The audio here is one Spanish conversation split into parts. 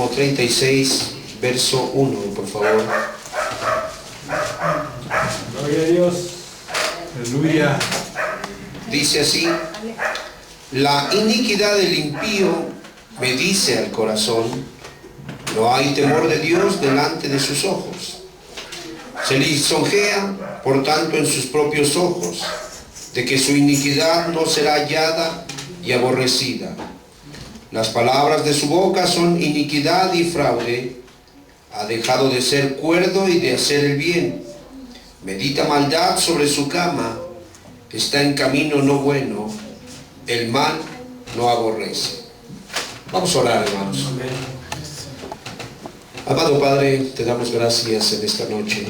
Salmo 36, verso 1, por favor. Gloria a Dios. Aleluya. Dice así: la iniquidad del impío me dice al corazón, no hay temor de Dios delante de sus ojos. Se lisonjea, por tanto, en sus propios ojos, de que su iniquidad no será hallada y aborrecida. Las palabras de su boca son iniquidad y fraude. Ha dejado de ser cuerdo y de hacer el bien. Medita maldad sobre su cama. Está en camino no bueno. El mal no aborrece. Vamos a orar, hermanos. Amado Padre, te damos gracias en esta noche,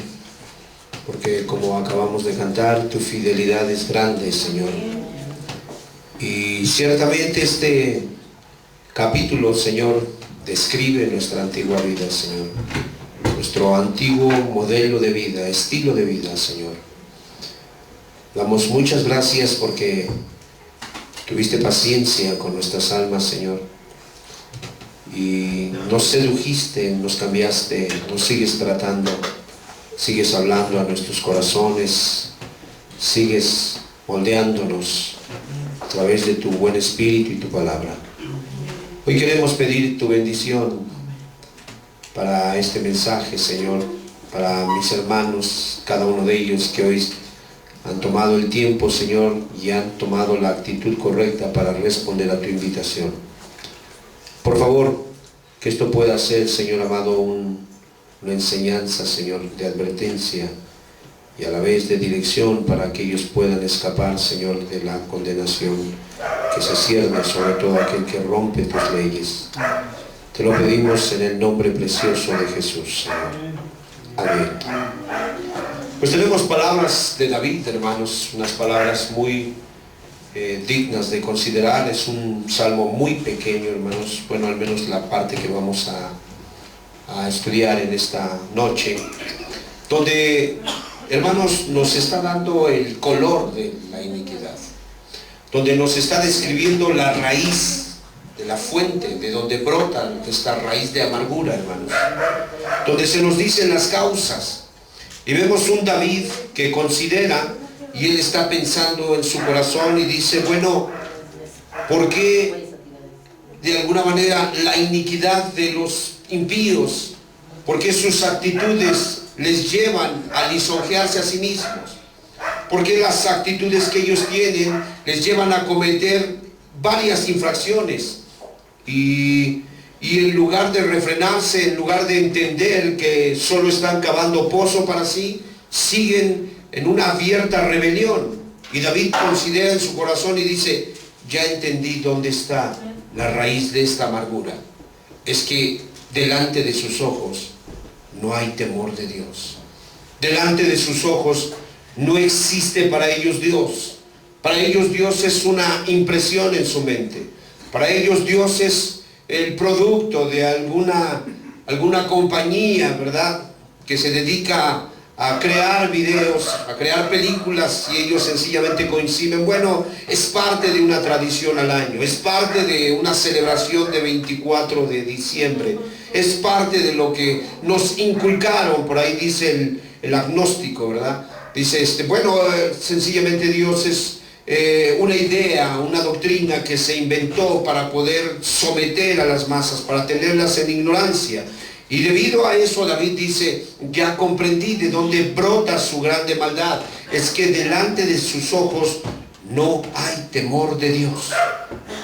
porque como acabamos de cantar, tu fidelidad es grande, Señor. Y ciertamente este capítulo, Señor, describe nuestra antigua vida, Señor. Nuestro antiguo modelo de vida, estilo de vida, Señor. Damos muchas gracias porque tuviste paciencia con nuestras almas, Señor. Y nos sedujiste, nos cambiaste, nos sigues tratando, sigues hablando a nuestros corazones, sigues moldeándonos a través de tu buen espíritu y tu palabra. Hoy queremos pedir tu bendición para este mensaje, Señor, para mis hermanos, cada uno de ellos que hoy han tomado el tiempo, Señor, y han tomado la actitud correcta para responder a tu invitación. Por favor, que esto pueda ser, Señor amado, una enseñanza, Señor, de advertencia y a la vez de dirección para que ellos puedan escapar, Señor, de la condenación que se cierne sobre todo aquel que rompe tus leyes. Te lo pedimos en el nombre precioso de Jesús, Señor. Amén. Pues tenemos palabras de David, hermanos, unas palabras muy dignas de considerar. Es un salmo muy pequeño, hermanos, bueno, al menos la parte que vamos a estudiar en esta noche, donde, hermanos, nos está dando el color de la iniquidad, donde nos está describiendo la raíz de la fuente, de donde brota esta raíz de amargura, hermanos, donde se nos dicen las causas, y vemos un David que considera, y él está pensando en su corazón y dice, bueno, ¿por qué de alguna manera la iniquidad de los impíos? ¿Por qué sus actitudes les llevan a lisonjearse a sí mismos? ¿Por qué las actitudes que ellos tienen les llevan a cometer varias infracciones? Y en lugar de refrenarse, en lugar de entender que solo están cavando pozo para sí, siguen en una abierta rebelión. Y David considera en su corazón y dice, ya entendí dónde está la raíz de esta amargura. Es que delante de sus ojos no hay temor de Dios. Delante de sus ojos no existe para ellos Dios. Para ellos Dios es una impresión en su mente. Para ellos Dios es el producto de alguna compañía, ¿verdad?, que se dedica a crear videos, a crear películas, y ellos sencillamente coinciden, bueno, es parte de una tradición al año, es parte de una celebración de 24 de diciembre, es parte de lo que nos inculcaron, por ahí dice el agnóstico, ¿verdad? Dice, sencillamente Dios es una idea, una doctrina que se inventó para poder someter a las masas, para tenerlas en ignorancia. Y debido a eso David dice, ya comprendí de dónde brota su grande maldad. Es que delante de sus ojos no hay temor de Dios.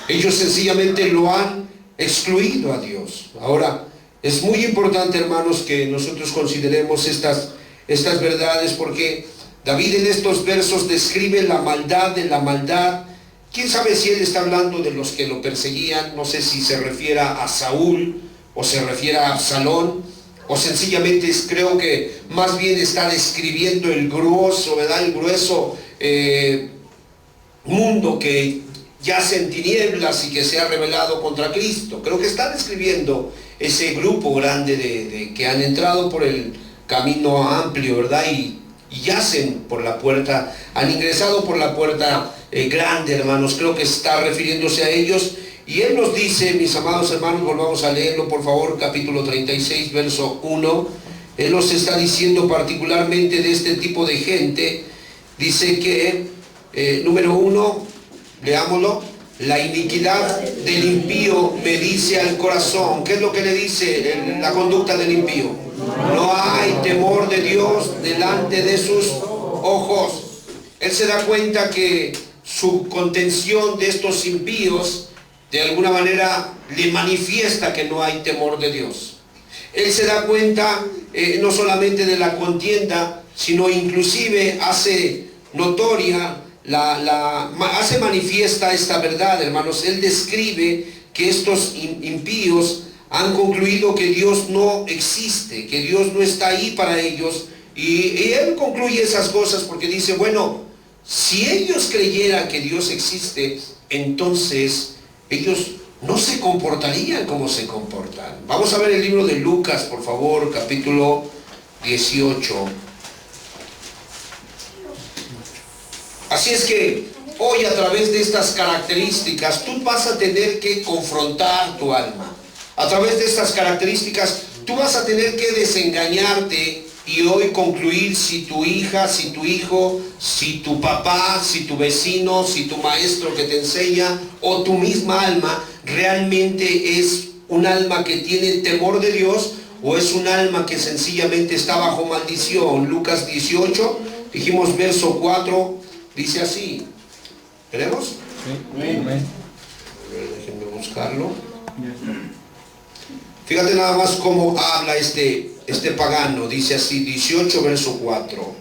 Ellos sencillamente lo han excluido a Dios. Ahora, es muy importante, hermanos, que nosotros consideremos estas verdades, porque David en estos versos describe la maldad de la maldad. ¿Quién sabe si él está hablando de los que lo perseguían? No sé si se refiere a Saúl, o se refiere a Absalón, o sencillamente creo que más bien está describiendo el grueso, ¿verdad?, el grueso mundo que yace en tinieblas y que se ha rebelado contra Cristo. Creo que está describiendo ese grupo grande de que han entrado por el camino amplio, ¿verdad?, y yacen por la puerta, han ingresado por la puerta grande, hermanos. Creo que está refiriéndose a ellos. Y Él nos dice, mis amados hermanos, volvamos a leerlo por favor, capítulo 36, verso 1. Él nos está diciendo particularmente de este tipo de gente. Dice que, número 1, leámoslo. La iniquidad del impío me dice al corazón. ¿Qué es lo que le dice la conducta del impío? No hay temor de Dios delante de sus ojos. Él se da cuenta que su contención de estos impíos de alguna manera le manifiesta que no hay temor de Dios. Él se da cuenta no solamente de la contienda, sino inclusive hace notoria, hace manifiesta esta verdad, hermanos. Él describe que estos impíos han concluido que Dios no existe, que Dios no está ahí para ellos. Y él concluye esas cosas porque dice, bueno, si ellos creyeran que Dios existe, entonces ellos no se comportarían como se comportan. Vamos a ver el libro de Lucas, por favor, capítulo 18. Así es que hoy, a través de estas características, tú vas a tener que confrontar tu alma. A través de estas características, tú vas a tener que desengañarte y hoy concluir si tu hija, si tu hijo, si tu papá, si tu vecino, si tu maestro que te enseña o tu misma alma realmente es un alma que tiene temor de Dios o es un alma que sencillamente está bajo maldición. Lucas 18, dijimos verso 4, dice así. ¿Tenemos? Sí. Amén. Déjenme buscarlo. Fíjate nada más cómo habla este pagano. Dice así, 18 verso 4.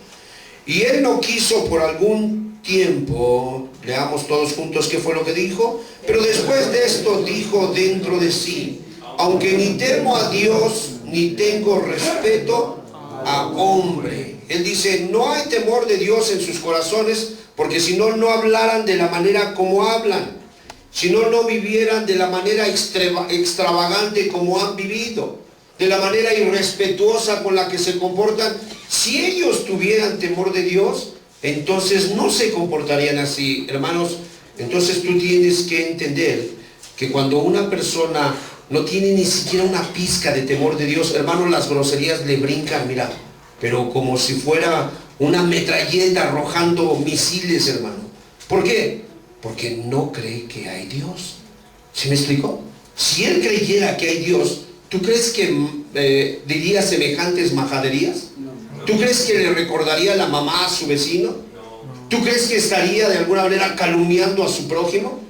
Y él no quiso por algún tiempo, leamos todos juntos qué fue lo que dijo, pero después de esto dijo dentro de sí, aunque ni temo a Dios, ni tengo respeto a hombre. Él dice, no hay temor de Dios en sus corazones, porque si no, no hablaran de la manera como hablan. Si no, no vivieran de la manera extravagante como han vivido, de la manera irrespetuosa con la que se comportan. Si ellos tuvieran temor de Dios, entonces no se comportarían así. Hermanos, entonces tú tienes que entender que cuando una persona no tiene ni siquiera una pizca de temor de Dios, hermanos, las groserías le brincan, mira, pero como si fuera una metralleta arrojando misiles, hermano. ¿Por qué? Porque no cree que hay Dios. ¿Sí me explico? Si él creyera que hay Dios, ¿tú crees que diría semejantes majaderías? ¿Tú crees que le recordaría a la mamá a su vecino? ¿Tú crees que estaría de alguna manera calumniando a su prójimo?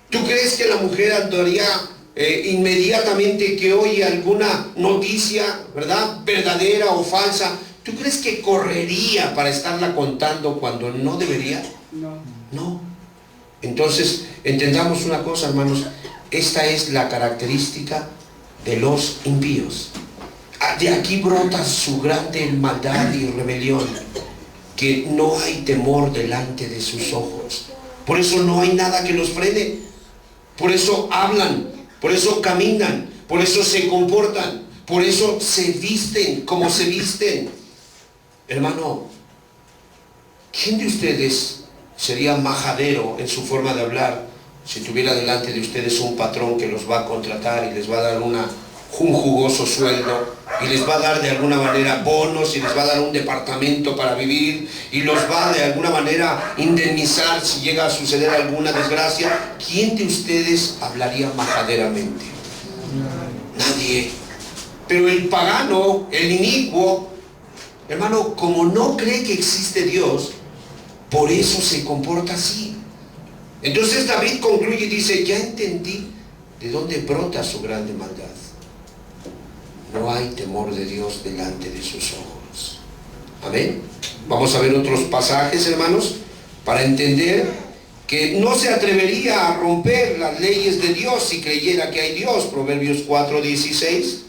¿Tú crees que la mujer actuaría inmediatamente que oye alguna noticia, ¿verdad?, verdadera o falsa? ¿Tú crees que correría para estarla contando cuando no debería? No. Entonces, entendamos una cosa, hermanos, esta es la característica de los impíos. De aquí brota su grande maldad y rebelión, que no hay temor delante de sus ojos. Por eso no hay nada que los frene. Por eso hablan, por eso caminan, por eso se comportan, por eso se visten como se visten. Hermano, ¿quién de ustedes sería majadero en su forma de hablar si tuviera delante de ustedes un patrón que los va a contratar y les va a dar un jugoso sueldo y les va a dar de alguna manera bonos y les va a dar un departamento para vivir y los va de alguna manera indemnizar si llega a suceder alguna desgracia? ¿Quién de ustedes hablaría majaderamente? Nadie. Pero el pagano, el inicuo, hermano, como no cree que existe Dios, por eso se comporta así. Entonces David concluye y dice, ya entendí de dónde brota su grande maldad. No hay temor de Dios delante de sus ojos. Amén. Vamos a ver otros pasajes, hermanos, para entender que no se atrevería a romper las leyes de Dios si creyera que hay Dios. Proverbios 4:16.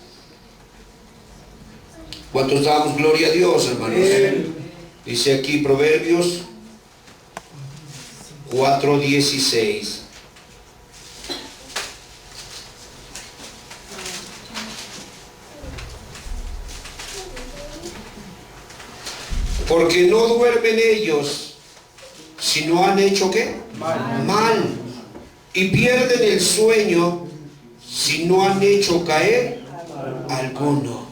¿Cuántos damos gloria a Dios, hermanos? Dice aquí Proverbios 4:16. Porque no duermen ellos si no han hecho ¿qué? Mal. y pierden el sueño si no han hecho caer alguno.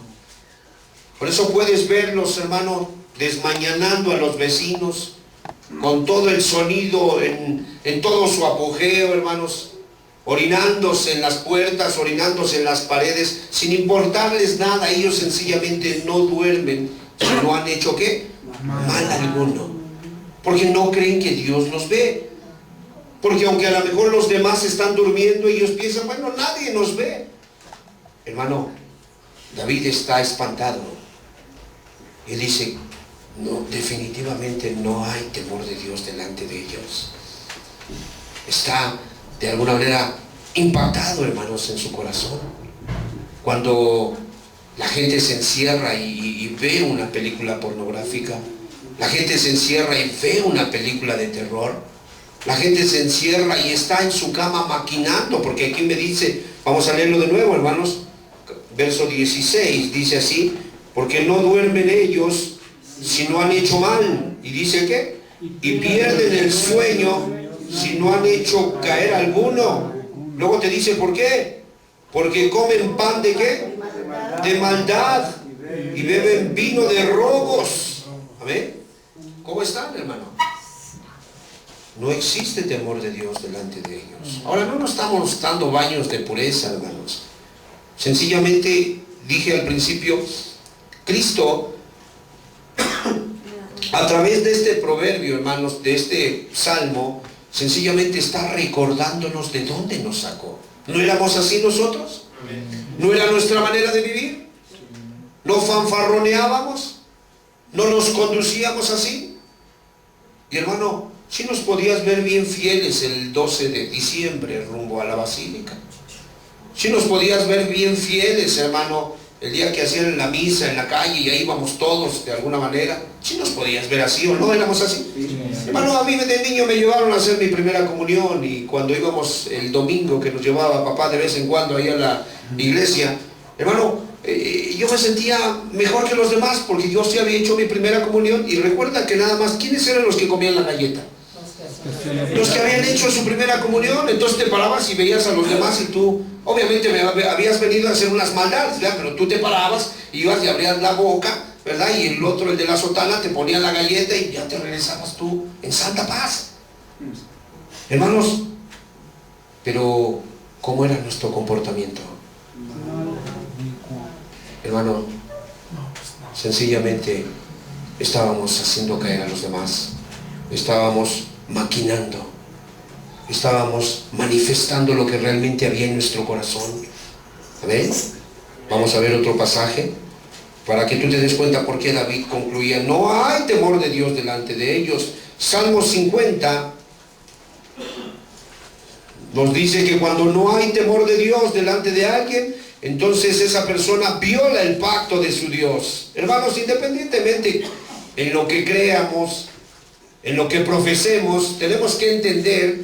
Por eso puedes verlos, hermano, desmañanando a los vecinos, con todo el sonido en todo su apogeo, hermanos, orinándose en las puertas, orinándose en las paredes, sin importarles nada. Ellos sencillamente no duermen si no han hecho ¿qué? Mal alguno, porque no creen que Dios los ve. Porque aunque a lo mejor los demás están durmiendo, ellos piensan, bueno, nadie nos ve. Hermano, David está espantado. Él dice, no, definitivamente no hay temor de Dios delante de ellos. Está de alguna manera impactado, hermanos, en su corazón. Cuando la gente se encierra y ve una película pornográfica, la gente se encierra y ve una película de terror, la gente se encierra y está en su cama maquinando, porque aquí me dice, vamos a leerlo de nuevo, hermanos, verso 16, dice así, porque no duermen ellos si no han hecho mal, y dice ¿qué? Y pierden el sueño si no han hecho caer alguno. Luego te dice ¿por qué? Porque comen pan de ¿qué? De maldad, y beben vino de robos. ¿Amén? ¿Cómo están, hermano? No existe temor de Dios delante de ellos. Ahora, no nos estamos dando baños de pureza, hermanos. Sencillamente, dije al principio, Cristo, a través de este proverbio, hermanos, de este salmo, sencillamente está recordándonos de dónde nos sacó. ¿No éramos así nosotros? ¿No era nuestra manera de vivir? ¿No fanfarroneábamos? ¿No nos conducíamos así? Y hermano, si nos podías ver bien fieles el 12 de diciembre rumbo a la basílica. Si nos podías ver bien fieles, hermano, el día que hacían la misa en la calle y ahí íbamos todos de alguna manera. Si nos podías ver así o no, éramos así. Hermano, a mí de niño me llevaron a hacer mi primera comunión, y cuando íbamos el domingo que nos llevaba papá de vez en cuando ahí a la iglesia, hermano, yo me sentía mejor que los demás porque yo sí había hecho mi primera comunión. Y recuerda que nada más, ¿quiénes eran los que comían la galleta? Los que habían hecho su primera comunión. Entonces te parabas y veías a los demás, y tú obviamente habías venido a hacer unas maldades, ¿verdad? Pero tú te parabas y ibas y abrías la boca, ¿verdad? Y el otro, el de la sotana, te ponía la galleta y ya te regresabas tú en santa paz. Hermanos, pero ¿cómo era nuestro comportamiento? Hermano, sencillamente estábamos haciendo caer a los demás, estábamos maquinando, estábamos manifestando lo que realmente había en nuestro corazón. ¿Amén? Vamos a ver otro pasaje para que tú te des cuenta por qué David concluía, no hay temor de Dios delante de ellos. Salmo 50 nos dice que cuando no hay temor de Dios delante de alguien, entonces esa persona viola el pacto de su Dios. Hermanos, independientemente en lo que creamos, en lo que profesemos, tenemos que entender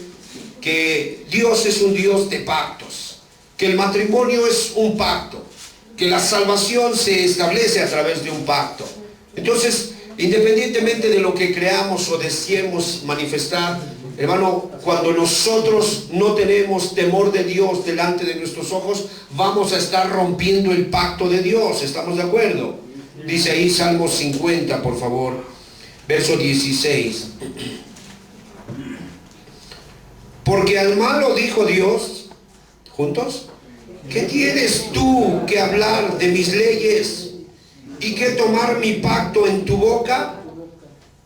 que Dios es un Dios de pactos, que el matrimonio es un pacto, que la salvación se establece a través de un pacto. Entonces, independientemente de lo que creamos o deseemos manifestar, hermano, cuando nosotros no tenemos temor de Dios delante de nuestros ojos, vamos a estar rompiendo el pacto de Dios. ¿Estamos de acuerdo? Dice ahí Salmo 50, por favor, verso 16. Porque al malo dijo Dios, ¿juntos? ¿Qué tienes tú que hablar de mis leyes y que tomar mi pacto en tu boca?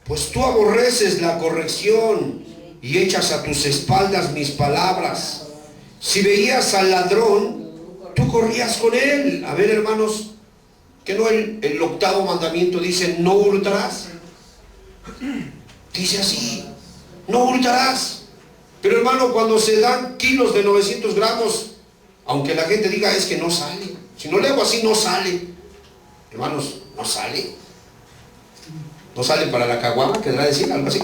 Pues tú aborreces la corrección y echas a tus espaldas mis palabras. Si veías al ladrón, tú corrías con él. A ver, hermanos, que no el octavo mandamiento dice, no hurtarás. Dice así, no hurtarás. Pero hermano, cuando se dan kilos de 900 gramos, aunque la gente diga, es que no sale. Si no le hago así, no sale. Hermanos, no sale. No sale para la caguama, querrá decir, algo así.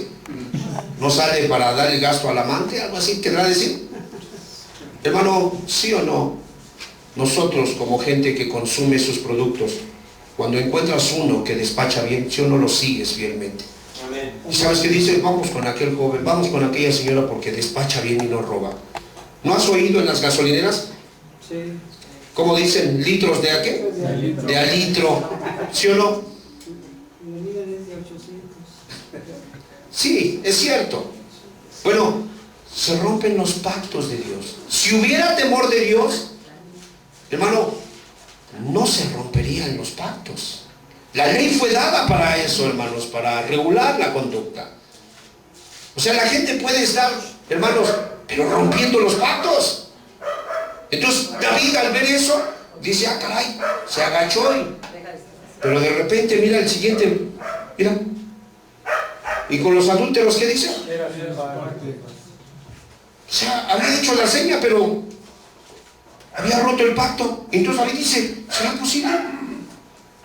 No sale para dar el gasto al amante, algo así querrá decir. Hermano, ¿sí o no? Nosotros como gente que consume sus productos, cuando encuentras uno que despacha bien, ¿sí o no lo sigues fielmente? Amén. ¿Y sabes qué dice? Vamos con aquel joven, vamos con aquella señora porque despacha bien y no roba. ¿No has oído en las gasolineras? Sí. ¿Cómo dicen? ¿Litros de a qué? De a litro. ¿Sí o no? La vida es de 800. Sí, es cierto. Bueno, se rompen los pactos de Dios. Si hubiera temor de Dios, hermano, no se romperían los pactos. La ley fue dada para eso, hermanos, para regular la conducta. O sea, la gente puede estar, hermanos, pero rompiendo los pactos. Entonces David, al ver eso, dice, ah, caray, se agachó pero de repente mira el siguiente, mira. Y con los adúlteros, ¿qué dice? O sea, había hecho la seña, pero había roto el pacto. Entonces David dice, ¿será posible?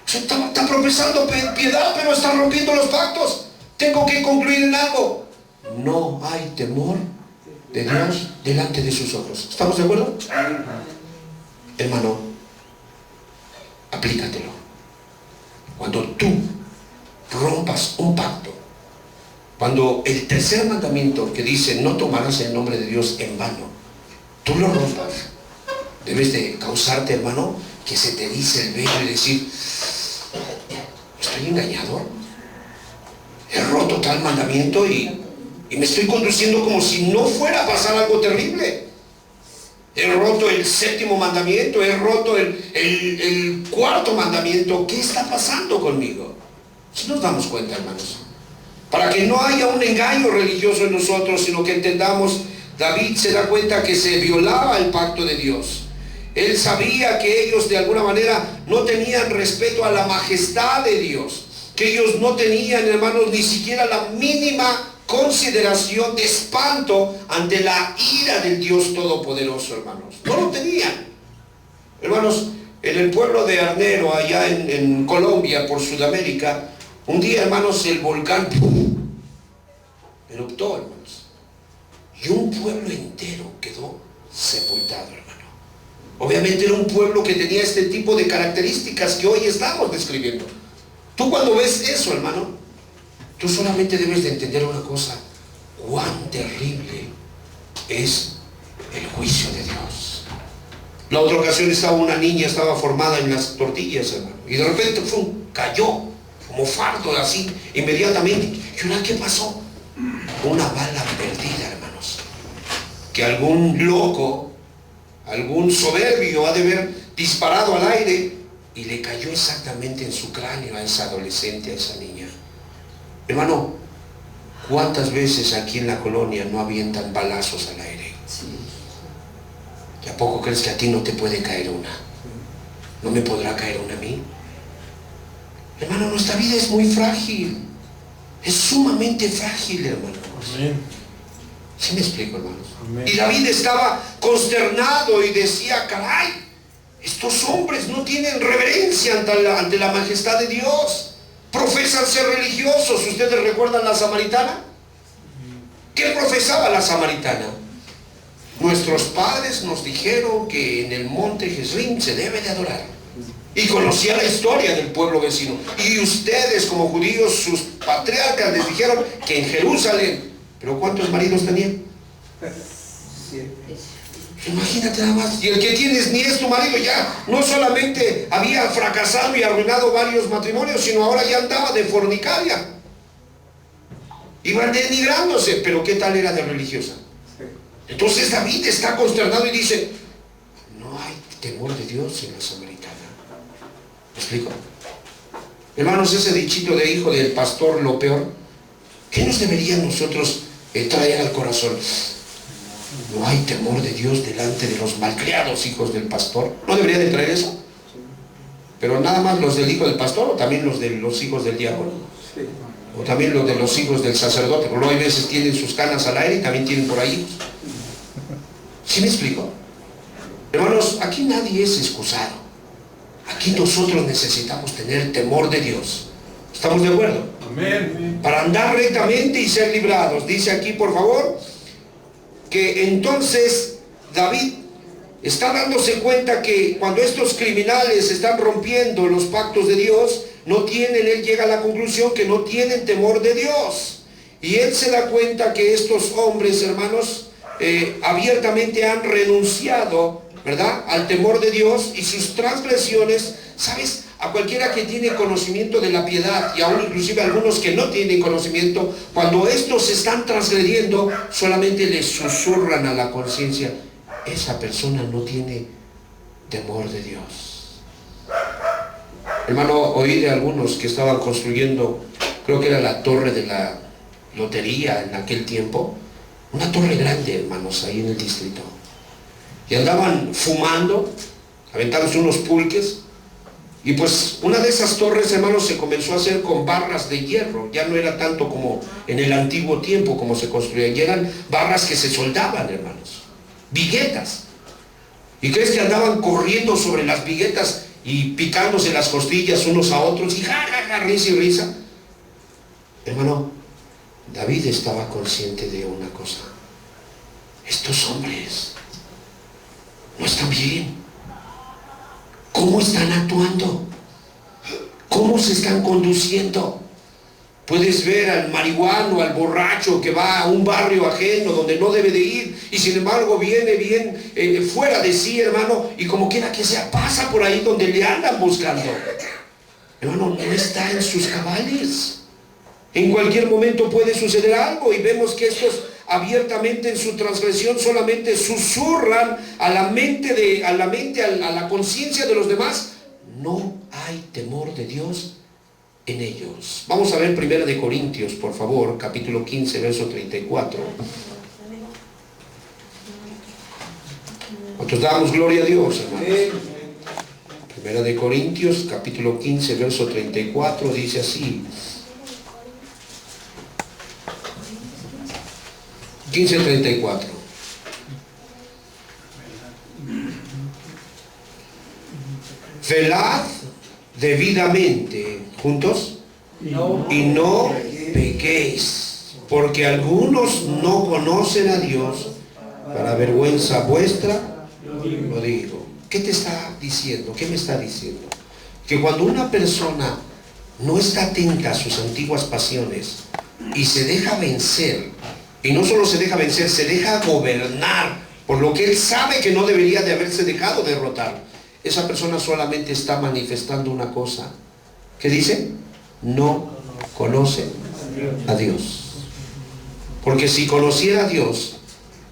O sea, está profesando piedad, pero está rompiendo los pactos. Tengo que concluir en algo. No hay temor de Dios delante de sus ojos. ¿Estamos de acuerdo? Hermano, aplícatelo. Cuando tú rompas un pacto, cuando el tercer mandamiento que dice no tomarás el nombre de Dios en vano, tú lo rompas, debes de causarte, hermano, que se te erice el vello y decir, ¿estoy engañado? He roto tal mandamiento y me estoy conduciendo como si no fuera a pasar algo terrible. He roto el séptimo mandamiento, he roto el cuarto mandamiento. ¿Qué está pasando conmigo? Si nos damos cuenta, hermanos, para que no haya un engaño religioso en nosotros, sino que entendamos, David se da cuenta que se violaba el pacto de Dios. Él sabía que ellos de alguna manera no tenían respeto a la majestad de Dios, que ellos no tenían, hermanos, ni siquiera la mínima consideración de espanto ante la ira del Dios Todopoderoso, hermanos. No lo tenían. Hermanos, en el pueblo de Arnero, allá en Colombia, por Sudamérica, un día, hermanos, el volcán eruptó, hermanos, y un pueblo entero quedó sepultado, hermano. Obviamente era un pueblo que tenía este tipo de características que hoy estamos describiendo. Tú cuando ves eso, hermano, tú solamente debes de entender una cosa: cuán terrible es el juicio de Dios. La otra ocasión estaba una niña, estaba formada en las tortillas, hermano, y de repente cayó como fardo así, inmediatamente. ¿Y ahora qué pasó? Una bala perdida, hermanos, que algún loco, algún soberbio ha de haber disparado al aire y le cayó exactamente en su cráneo a esa adolescente, a esa niña. Hermano, ¿cuántas veces aquí en la colonia no avientan balazos al aire? ¿Y a poco crees que a ti no te puede caer una? ¿No me podrá caer una a mí? Hermano, nuestra vida es muy frágil. Es sumamente frágil, hermano. Amén. ¿Sí me explico, hermanos? Amén. Y David estaba consternado y decía, caray, estos hombres no tienen reverencia ante la majestad de Dios. Profesan ser religiosos. ¿Ustedes recuerdan la samaritana? ¿Qué profesaba la samaritana? Nuestros padres nos dijeron que en el monte Jezreel se debe de adorar. Y conocía la historia del pueblo vecino. Y ustedes como judíos, sus patriarcas les dijeron que en Jerusalén. ¿Pero cuántos maridos tenían? 7. Imagínate nada más. Y el que tienes ni es tu marido, ya no solamente había fracasado y arruinado varios matrimonios, sino ahora ya andaba de fornicaria. Iban denigrándose. Pero ¿qué tal era de religiosa? Entonces David está consternado y dice, no hay temor de Dios en la samaritana. ¿Me explico? Hermanos, ese dichito de hijo del pastor lo peor, ¿qué nos debería nosotros traer al corazón? No hay temor de Dios delante de los malcriados hijos del pastor. ¿No debería de traer eso? Pero nada más los del hijo del pastor, o también los de los hijos del diácono, o también los de los hijos del sacerdote. Porque luego hay veces tienen sus canas al aire y también tienen por ahí. ¿Sí me explico? Hermanos, aquí nadie es excusado. Aquí nosotros necesitamos tener temor de Dios. ¿Estamos de acuerdo? Amén. Para andar rectamente y ser librados. Dice aquí, por favor, que entonces David está dándose cuenta que cuando estos criminales están rompiendo los pactos de Dios, él llega a la conclusión que no tienen temor de Dios. Y él se da cuenta que estos hombres, hermanos, abiertamente han renunciado, ¿verdad?, al temor de Dios, y sus transgresiones, ¿sabes? A cualquiera que tiene conocimiento de la piedad, y aún inclusive algunos que no tienen conocimiento, cuando estos están transgrediendo, solamente les susurran a la conciencia: esa persona no tiene temor de Dios. Hermano, oí de algunos que estaban construyendo, creo que era la torre de la lotería en aquel tiempo, una torre grande, hermanos, ahí en el distrito, y andaban fumando, aventándose unos pulques. Y pues una de esas torres, hermanos, se comenzó a hacer con barras de hierro. Ya no era tanto como en el antiguo tiempo como se construían. Y eran barras que se soldaban, hermanos. Viguetas. ¿Y crees que andaban corriendo sobre las viguetas y picándose las costillas unos a otros? Y risa y risa. Hermano, David estaba consciente de una cosa: estos hombres no están bien. ¿Cómo están actuando? ¿Cómo se están conduciendo? Puedes ver al marihuano, al borracho que va a un barrio ajeno donde no debe de ir, y sin embargo viene bien fuera de sí, hermano, y como quiera que sea, pasa por ahí donde le andan buscando. Hermano, no está en sus cabales. En cualquier momento puede suceder algo, y vemos que estos abiertamente en su transgresión solamente susurran a la conciencia de los demás. No hay temor de Dios en ellos. Vamos a ver 1 de Corintios, por favor, capítulo 15, verso 34. Nosotros damos gloria a Dios, hermanos. 1 de Corintios, capítulo 15, verso 34, dice así. 15:34. Velad debidamente, juntos, y no pequéis, porque algunos no conocen a Dios. Para vergüenza vuestra lo digo. ¿Qué te está diciendo? ¿Qué me está diciendo? Que cuando una persona no está atenta a sus antiguas pasiones y se deja vencer, y no solo se deja vencer, se deja gobernar por lo que él sabe que no debería de haberse dejado derrotar, esa persona solamente está manifestando una cosa. ¿Qué dice? No conoce a Dios. Porque si conociera a Dios,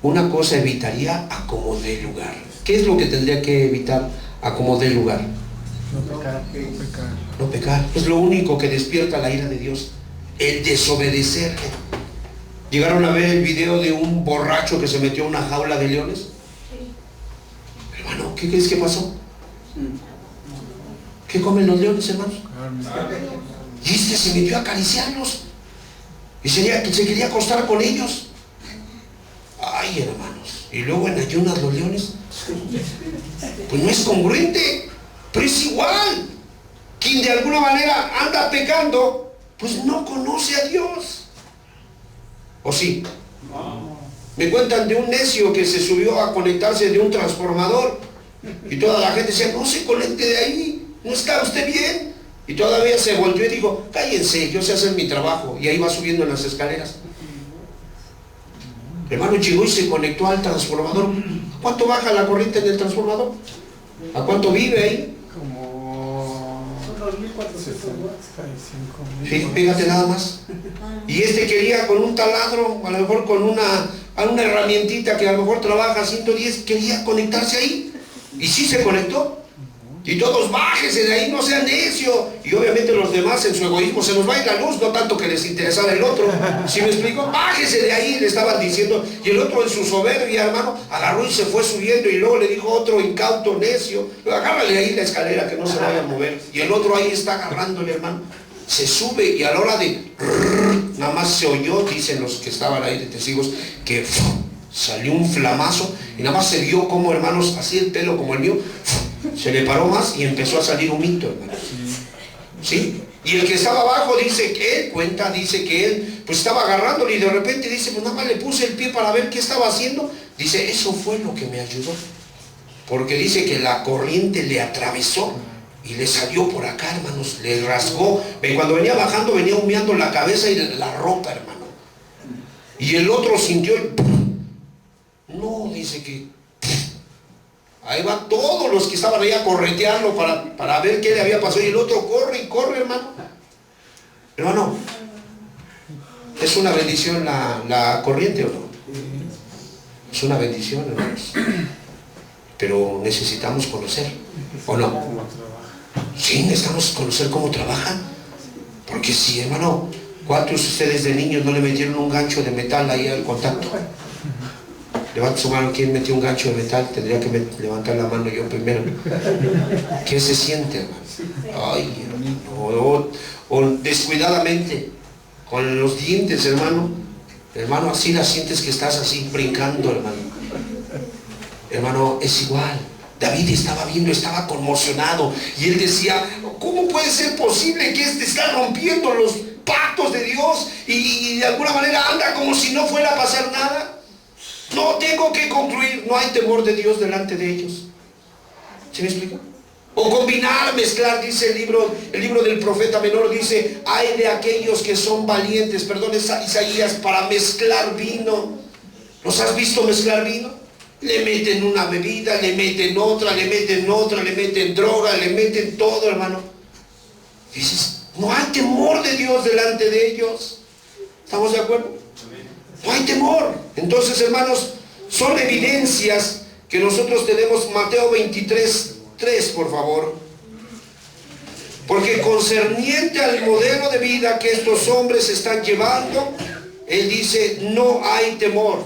una cosa evitaría: a como dé lugar. ¿Qué es lo que tendría que evitar? A como dé lugar. No pecar, no pecar. No pecar. Es lo único que despierta la ira de Dios, el desobedecer. ¿Llegaron a ver el video de un borracho que se metió a una jaula de leones? Sí. Hermano, ¿qué crees que pasó? ¿Qué comen los leones, hermanos? Y este se metió a acariciarlos y se quería acostar con ellos. Ay, hermanos. Y luego en ayunas los leones. Pues no es congruente, pero es igual. Quien de alguna manera anda pecando, pues no conoce a Dios. ¿O sí? Me cuentan de un necio que se subió a conectarse de un transformador, y toda la gente decía: no se conecte de ahí, no está usted bien. Y todavía se volvió y dijo: cállense, yo sé hacer mi trabajo. Y ahí va subiendo en las escaleras. El hermano llegó y se conectó al transformador. ¿A cuánto baja la corriente en el transformador? ¿A cuánto vive ahí? Como 2.400 watts. Sí, fíjate nada más. Y este quería con un taladro, a lo mejor con una herramientita que a lo mejor trabaja 110, quería conectarse ahí. Y sí se conectó. Y todos: bájese de ahí, no sea necio. Y obviamente los demás en su egoísmo: se nos va a ir la luz, no tanto que les interesara el otro. ¿Sí me explico? Bájese de ahí, le estaban diciendo. Y el otro en su soberbia, hermano, agarró y se fue subiendo, y luego le dijo otro incauto, necio: agárrale ahí la escalera, que no se vaya a mover. Y el otro ahí está agarrándole, hermano. Se sube, y a la hora de nada más se oyó, dicen los que estaban ahí de testigos, que salió un flamazo, y nada más se vio como, hermanos, así el pelo como el mío, se le paró más y empezó a salir un mito, hermano. ¿Sí? Y el que estaba abajo dice que él pues estaba agarrándole, y de repente dice: pues nada más le puse el pie para ver qué estaba haciendo. Dice: eso fue lo que me ayudó. Porque dice que la corriente le atravesó y le salió por acá, hermanos, le rasgó. Cuando venía bajando, venía humeando la cabeza y la ropa, hermano. Y el otro sintió No, dice que ahí van todos los que estaban ahí a corretearlo para ver qué le había pasado. Y el otro corre y corre, hermano. Hermano, ¿es una bendición la corriente o no? Es una bendición, hermanos. Pero necesitamos conocer, ¿o no? Sí, necesitamos conocer cómo trabaja. Porque si, hermano, ¿cuántos de ustedes de niños no le metieron un gancho de metal ahí al contacto? Levanta su mano, ¿quién metió un gancho de metal? Tendría que levantar la mano yo primero. ¿Qué se siente, hermano? Ay, hermano. O descuidadamente, con los dientes, hermano. Hermano, así la sientes que estás así brincando, hermano. Hermano, es igual. David estaba viendo, estaba conmocionado. Y él decía, ¿cómo puede ser posible que este está rompiendo los pactos de Dios? Y de alguna manera anda como si no fuera a pasar nada. No, tengo que concluir, no hay temor de Dios delante de ellos. ¿Sí me explica? O combinar, mezclar, dice el libro del profeta menor, dice, hay de aquellos que son valientes, perdón, Isaías, para mezclar vino. ¿Los has visto mezclar vino? Le meten una bebida, le meten otra, le meten droga, le meten todo, hermano. Dices, no hay temor de Dios delante de ellos. ¿Estamos de acuerdo? No hay temor. Entonces, hermanos, son evidencias que nosotros tenemos. Mateo 23:3, por favor. Porque concerniente al modelo de vida que estos hombres están llevando, él dice, no hay temor.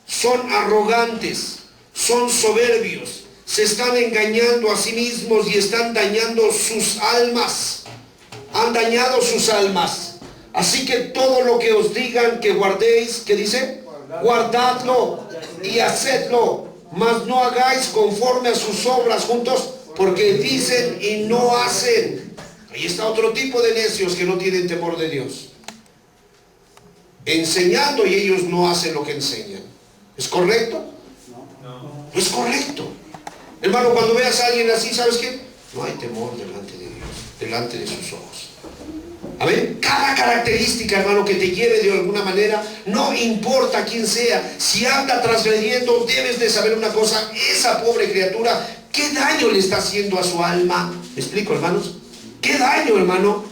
Son arrogantes, son soberbios, se están engañando a sí mismos y están dañando sus almas. Han dañado sus almas. Así que todo lo que os digan que guardéis, ¿qué dice? Guardadlo y hacedlo, mas no hagáis conforme a sus obras juntos, porque dicen y no hacen. Ahí está otro tipo de necios que no tienen temor de Dios. Enseñando y ellos no hacen lo que enseñan. ¿Es correcto? No es correcto. Hermano, cuando veas a alguien así, ¿sabes qué? No hay temor delante de Dios, delante de sus ojos. Amén. Cada característica, hermano, que te lleve de alguna manera, no importa quién sea, si anda transgrediendo, debes de saber una cosa: esa pobre criatura, ¿qué daño le está haciendo a su alma? ¿Me explico, hermanos? ¿Qué daño, hermano?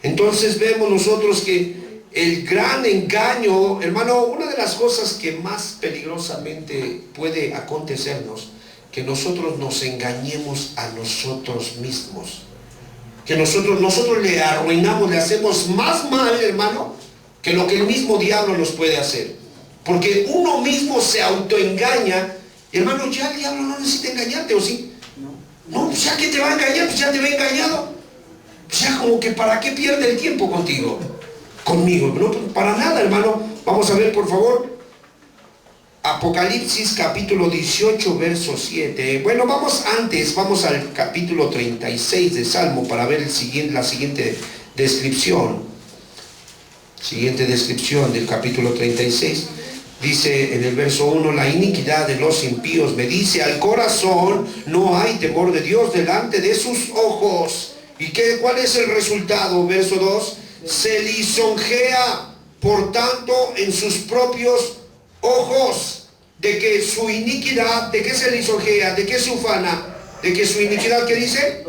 Entonces vemos nosotros que el gran engaño, hermano, una de las cosas que más peligrosamente puede acontecernos, que nosotros nos engañemos a nosotros mismos. Que nosotros le arruinamos, le hacemos más mal, hermano, que lo que el mismo diablo nos puede hacer. Porque uno mismo se autoengaña. Hermano, ya el diablo no necesita engañarte, ¿o sí? No, pues ya que te va a engañar, pues ya te va engañado. Pues ya como que ¿para qué pierde el tiempo contigo? Conmigo, no, para nada, hermano. Vamos a ver, por favor, Apocalipsis capítulo 18, verso 7. Bueno, vamos al capítulo 36 de Salmo para ver la siguiente descripción. Siguiente descripción del capítulo 36. Dice en el verso 1, la iniquidad de los impíos me dice al corazón, no hay temor de Dios delante de sus ojos. ¿Y cuál es el resultado? Verso 2, se lisonjea, por tanto, en sus propios ojos, de que su iniquidad, ¿de qué se lisonjea? ¿De qué se ufana? De que su iniquidad, ¿qué dice?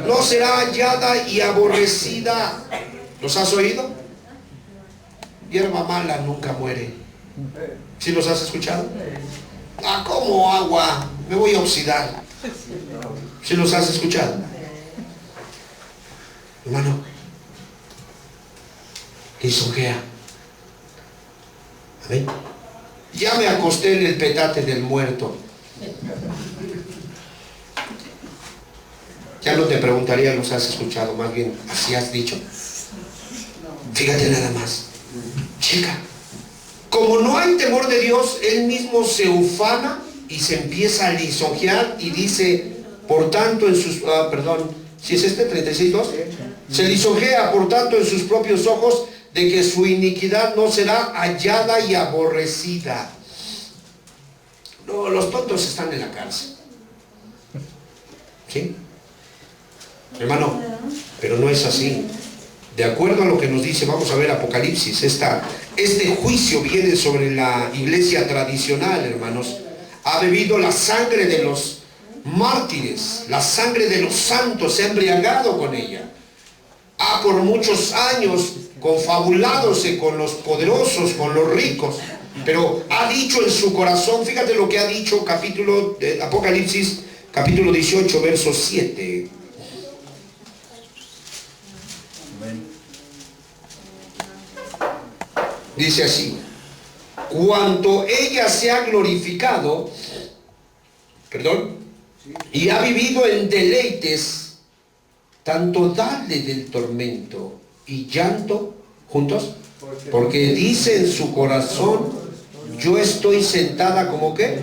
No será hallada y aborrecida. ¿Los has oído? Hierba mala nunca muere. ¿Sí los has escuchado? Ah, como agua, me voy a oxidar. ¿Sí los has escuchado? Hermano, lisonjea. Amén. Ya me acosté en el petate del muerto. Ya no te preguntaría, ¿los has escuchado? Más bien, ¿así has dicho? Fíjate nada más. Chica, como no hay temor de Dios, él mismo se ufana y se empieza a lisonjear y dice, por tanto en sus... ¿si es 36:2? Se lisonjea, por tanto, en sus propios ojos, de que su iniquidad no será hallada y aborrecida. No, los tontos están en la cárcel. ¿Sí? Hermano, pero no es así. de acuerdo a lo que nos dice, vamos a ver Apocalipsis, este juicio viene sobre la iglesia tradicional, hermanos. Ha bebido la sangre de los mártires, la sangre de los santos, se ha embriagado con ella. Ha por muchos años confabuladose con los poderosos, con los ricos, pero ha dicho en su corazón, fíjate lo que ha dicho capítulo de Apocalipsis, capítulo 18, verso 7. Dice así: cuanto ella se ha glorificado, y ha vivido en deleites, tanto dadle del tormento y llanto juntos, porque dice en su corazón, yo estoy sentada como ¿qué?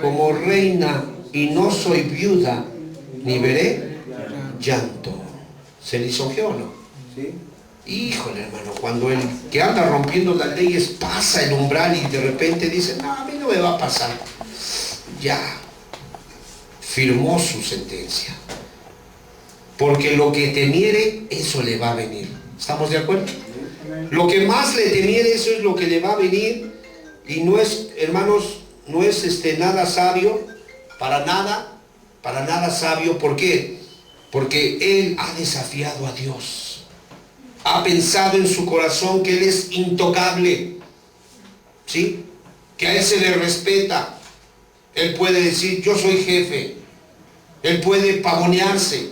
Como reina, y no soy viuda, ni veré llanto. ¿Se lisonjeó o no? Sí. Híjole, hermano, cuando el que anda rompiendo las leyes pasa el umbral y de repente dice, no, a mí no me va a pasar. Ya, firmó su sentencia. Porque lo que temiere, eso le va a venir. ¿Estamos de acuerdo? Lo que más le temiere, eso es lo que le va a venir. Y no es, hermanos, no es nada sabio, para nada sabio. ¿Por qué? Porque él ha desafiado a Dios. Ha pensado en su corazón que él es intocable, ¿sí? Que a él se le respeta. Él puede decir, yo soy jefe. Él puede pavonearse.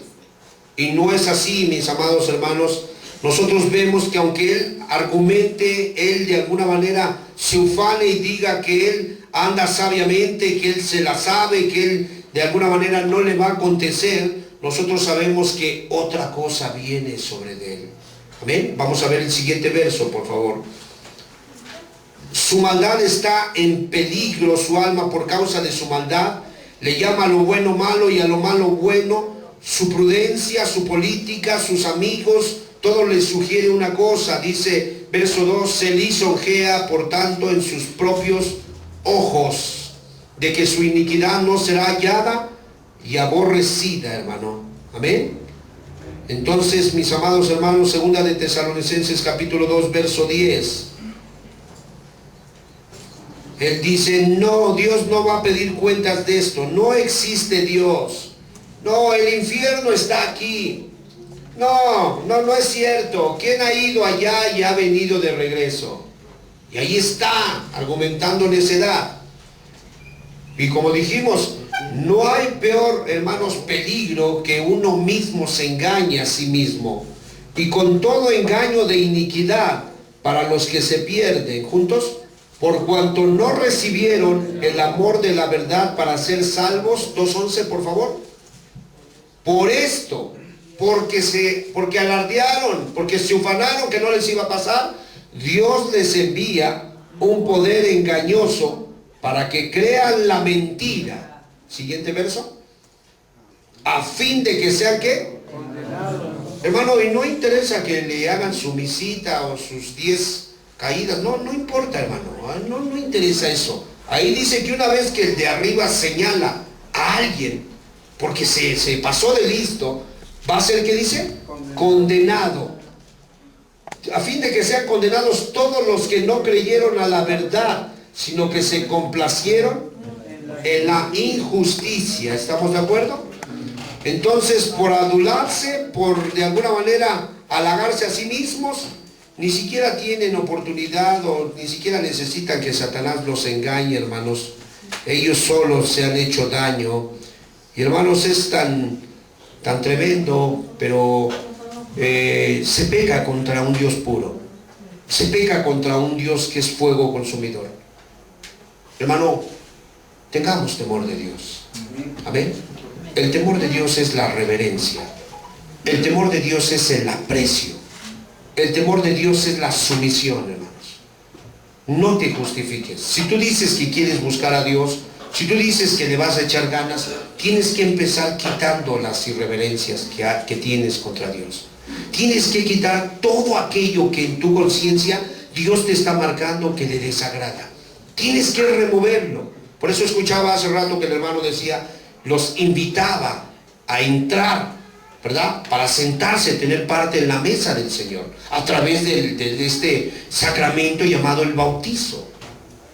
Y no es así, mis amados hermanos. Nosotros vemos que aunque él argumente, él de alguna manera se ufane y diga que él anda sabiamente, que él se la sabe, que él de alguna manera no le va a acontecer, nosotros sabemos que otra cosa viene sobre él. Amén. Vamos a ver el siguiente verso, por favor. Su maldad está en peligro, su alma por causa de su maldad. Le llama a lo bueno malo y a lo malo bueno. Su prudencia, su política, sus amigos, todo le sugiere una cosa. Dice, verso 2, se lisonjea por tanto en sus propios ojos, de que su iniquidad no será hallada y aborrecida, hermano. Amén. Entonces, mis amados hermanos, segunda de Tesalonicenses capítulo 2, verso 10. Él dice, no, Dios no va a pedir cuentas de esto. No existe Dios. No, el infierno está aquí. No es cierto. ¿Quién ha ido allá y ha venido de regreso? Y ahí está, argumentando necedad. Y como dijimos, no hay peor, hermanos, peligro que uno mismo se engañe a sí mismo. Y con todo engaño de iniquidad para los que se pierden, juntos, por cuanto no recibieron el amor de la verdad para ser salvos. 2:11, por favor. Por esto, porque alardearon, porque se ufanaron que no les iba a pasar, Dios les envía un poder engañoso para que crean la mentira. Siguiente verso. A fin de que sean ¿qué? Condenado. Hermano, y no interesa que le hagan su misita o sus 10 caídas. No importa, hermano. No interesa eso. Ahí dice que una vez que el de arriba señala a alguien porque se pasó de listo, va a ser, ¿qué dice? Condenado. A fin de que sean condenados todos los que no creyeron a la verdad, sino que se complacieron en la injusticia. ¿Estamos de acuerdo? Entonces, por adularse, por de alguna manera halagarse a sí mismos, ni siquiera tienen oportunidad o ni siquiera necesitan que Satanás los engañe, hermanos. Ellos solos se han hecho daño. Y hermanos, es tan tremendo, pero se peca contra un Dios puro. Se peca contra un Dios que es fuego consumidor. Hermano, tengamos temor de Dios. Amén. El temor de Dios es la reverencia. El temor de Dios es el aprecio. El temor de Dios es la sumisión, hermanos. No te justifiques. Si tú dices que quieres buscar a Dios, si tú dices que le vas a echar ganas, tienes que empezar quitando las irreverencias que tienes contra Dios. Tienes que quitar todo aquello que en tu conciencia Dios te está marcando que le desagrada. Tienes que removerlo. Por eso escuchaba hace rato que el hermano decía, los invitaba a entrar ¿verdad? Para sentarse, tener parte en la mesa del Señor, a través de este sacramento llamado el bautizo,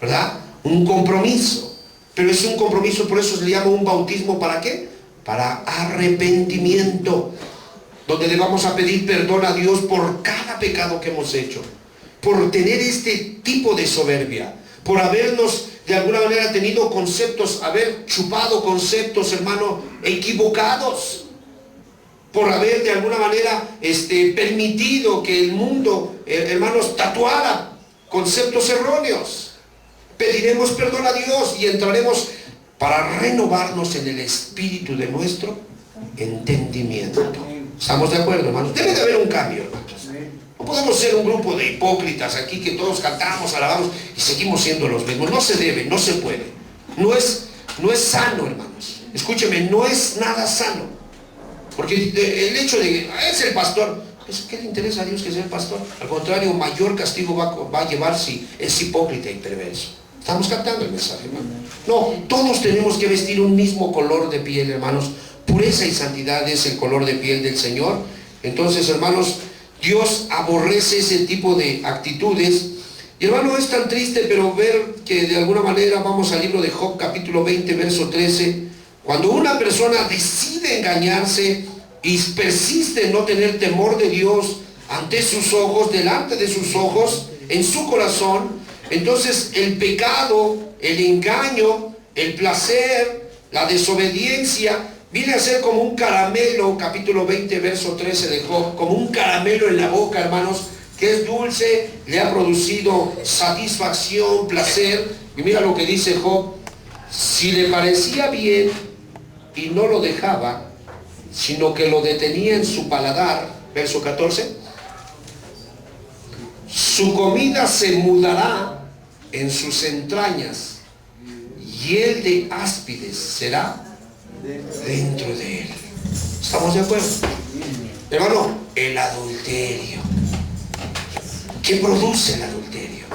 ¿verdad? Un compromiso, pero es un compromiso, por eso se le llama un bautismo, ¿para qué? Para arrepentimiento, donde le vamos a pedir perdón a Dios por cada pecado que hemos hecho, por tener este tipo de soberbia, por habernos de alguna manera tenido conceptos, haber chupado conceptos, hermano, equivocados, por haber de alguna manera permitido que el mundo, hermanos, tatuara conceptos erróneos. Pediremos perdón a Dios y entraremos para renovarnos en el espíritu de nuestro entendimiento. ¿Estamos de acuerdo, hermanos? Debe de haber un cambio, hermanos. No podemos ser un grupo de hipócritas aquí que todos cantamos, alabamos y seguimos siendo los mismos. No se debe, no se puede. No es sano, hermanos. Escúcheme, no es nada sano. Porque el hecho de que es el pastor, pues, ¿qué le interesa a Dios que sea el pastor? Al contrario, mayor castigo va a llevar si es hipócrita y perverso. Estamos captando el mensaje, hermano. No, todos tenemos que vestir un mismo color de piel, hermanos. Pureza y santidad es el color de piel del Señor. Entonces, hermanos, Dios aborrece ese tipo de actitudes. Y hermano, es tan triste, pero ver que de alguna manera, vamos al libro de Job, capítulo 20, verso 13, cuando una persona decide engañarse y persiste en no tener temor de Dios ante sus ojos, delante de sus ojos, en su corazón, entonces el pecado, el engaño, el placer, la desobediencia, viene a ser como un caramelo, capítulo 20, verso 13 de Job, como un caramelo en la boca, hermanos, que es dulce, le ha producido satisfacción, placer. Y mira lo que dice Job: si le parecía bien y no lo dejaba, sino que lo detenía en su paladar, verso 14, su comida se mudará en sus entrañas, y el de áspides será dentro de él. ¿Estamos de acuerdo? Hermano, el adulterio. ¿Qué produce el adulterio?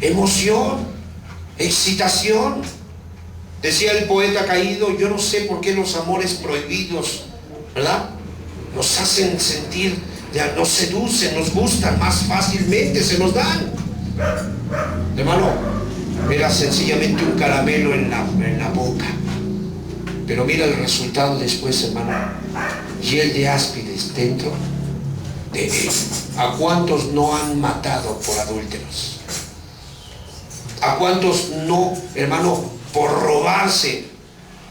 Emoción, excitación. Decía el poeta caído: yo no sé por qué los amores prohibidos, ¿verdad?, nos hacen sentir, ya nos seducen, nos gustan más fácilmente, se nos dan. Hermano, era sencillamente un caramelo en la boca. Pero mira el resultado después, hermano. Hiel de áspides dentro de él. ¿A cuántos no han matado por adúlteros? ¿A cuántos no, hermano, por robarse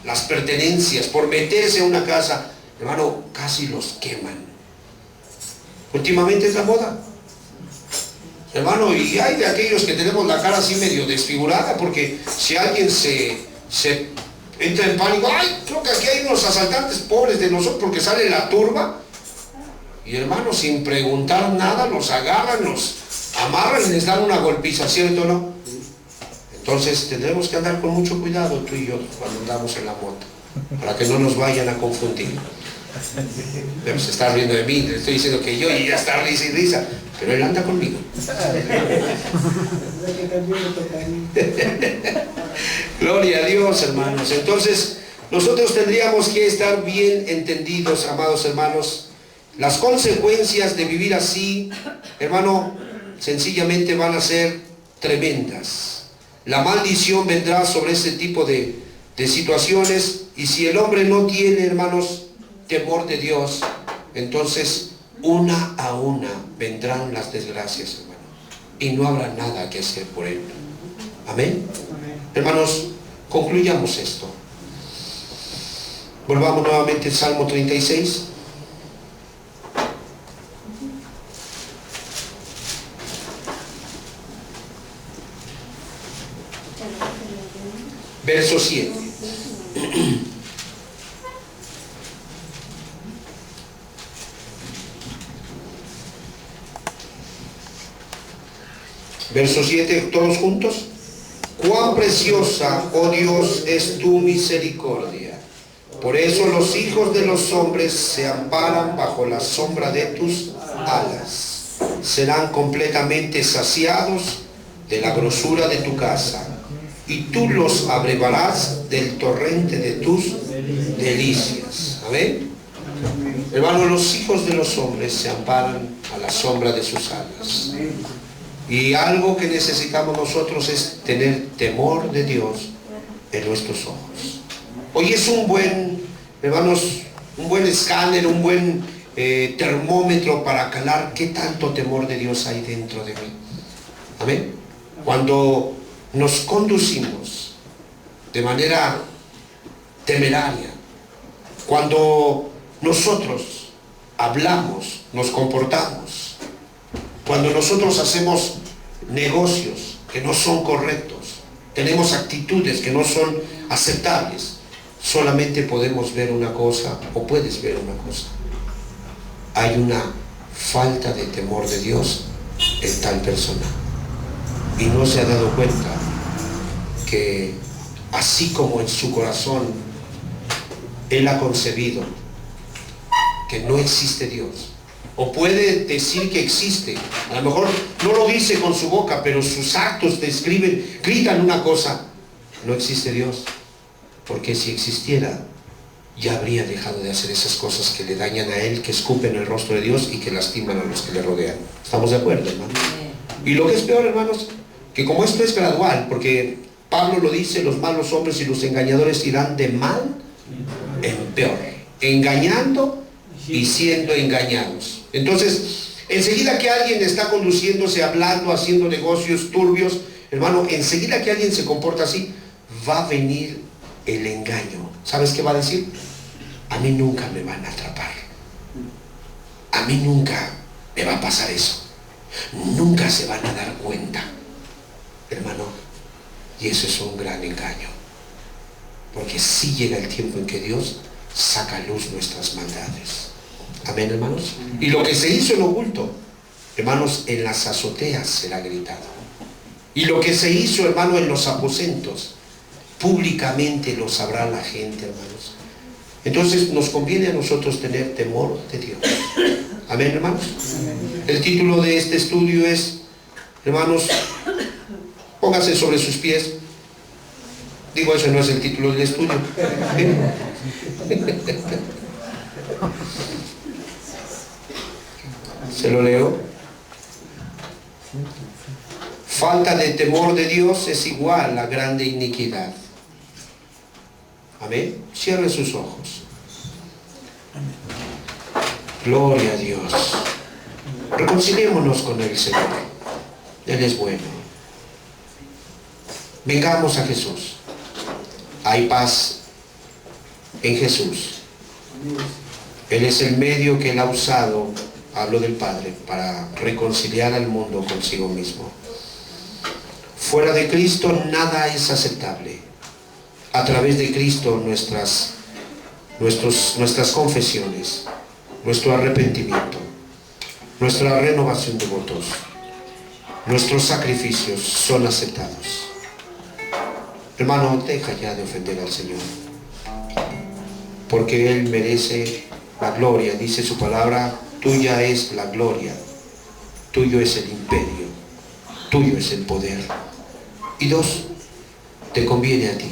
las pertenencias, por meterse a una casa, hermano, casi los queman? Últimamente es la moda, hermano, y hay de aquellos que tenemos la cara así medio desfigurada, porque si alguien se entra en pánico: ay, creo que aquí hay unos asaltantes, pobres de nosotros, porque sale la turba, y hermano, sin preguntar nada, los agarran, los amarran y les dan una golpiza, ¿cierto o no? Entonces tendremos que andar con mucho cuidado, tú y yo, cuando andamos en la moto, para que no nos vayan a confundir. Pero se está riendo de mí, le estoy diciendo que yo, y ya está risa y risa, pero él anda conmigo. Gloria a Dios, hermanos. Entonces nosotros tendríamos que estar bien entendidos, amados hermanos. Las consecuencias de vivir así, hermano, sencillamente van a ser tremendas. La maldición vendrá sobre este tipo de situaciones, y si el hombre no tiene, hermanos, temor de Dios, entonces una a una vendrán las desgracias, hermano, y no habrá nada que hacer por él. Amén. Hermanos, concluyamos esto. Volvamos nuevamente al Salmo 36. Verso 7. Verso 7, todos juntos. Cuán preciosa, oh Dios, es tu misericordia. Por eso los hijos de los hombres se amparan bajo la sombra de tus alas. Serán completamente saciados de la grosura de tu casa, y tú los abrevarás del torrente de tus delicias. Amén. Hermano, los hijos de los hombres se amparan a la sombra de sus alas. Y algo que necesitamos nosotros es tener temor de Dios en nuestros ojos. Hoy es un buen, hermanos, un buen escáner, un buen termómetro para calar qué tanto temor de Dios hay dentro de mí. Amén. Cuando nos conducimos de manera temeraria, cuando nosotros hablamos, nos comportamos, cuando nosotros hacemos negocios que no son correctos, tenemos actitudes que no son aceptables, solamente podemos ver una cosa, o puedes ver una cosa: hay una falta de temor de Dios en tal persona, y no se ha dado cuenta que así como en su corazón él ha concebido que no existe Dios, o puede decir que existe, a lo mejor no lo dice con su boca, pero sus actos describen, gritan una cosa: no existe Dios, porque si existiera ya habría dejado de hacer esas cosas que le dañan a él, que escupen el rostro de Dios y que lastiman a los que le rodean. ¿Estamos de acuerdo, hermanos? Y lo que es peor, hermanos, que como esto es gradual, porque Pablo lo dice: los malos hombres y los engañadores irán de mal en peor, engañando y siendo engañados. Entonces, enseguida que alguien está conduciéndose, hablando, haciendo negocios turbios, hermano, enseguida que alguien se comporta así, va a venir el engaño. ¿Sabes qué va a decir? A mí nunca me van a atrapar, a mí nunca me va a pasar eso, nunca se van a dar cuenta, hermano. Y eso es un gran engaño, porque sí llega el tiempo en que Dios saca a luz nuestras maldades. Amén, hermanos. Y lo que se hizo en oculto, hermanos, en las azoteas será gritado. Y lo que se hizo, hermano, en los aposentos, públicamente lo sabrá la gente, hermanos. Entonces nos conviene a nosotros tener temor de Dios. Amén, hermanos. El título de este estudio es, hermanos, pónganse sobre sus pies. Digo, eso no es el título del estudio. Se lo leo. Falta de temor de Dios es igual a grande iniquidad. Amén. Cierre sus ojos. Gloria a Dios. Reconciliémonos con el Señor. Él es bueno. Vengamos a Jesús. Hay paz en Jesús. Él es el medio que Él ha usado, hablo del Padre, para reconciliar al mundo consigo mismo. Fuera de Cristo nada es aceptable. A través de Cristo nuestras confesiones, nuestro arrepentimiento, nuestra renovación de votos, nuestros sacrificios son aceptados. Hermano, deja ya de ofender al Señor, porque Él merece la gloria. Dice su palabra: tuya es la gloria, tuyo es el imperio, tuyo es el poder. Y dos, te conviene a ti.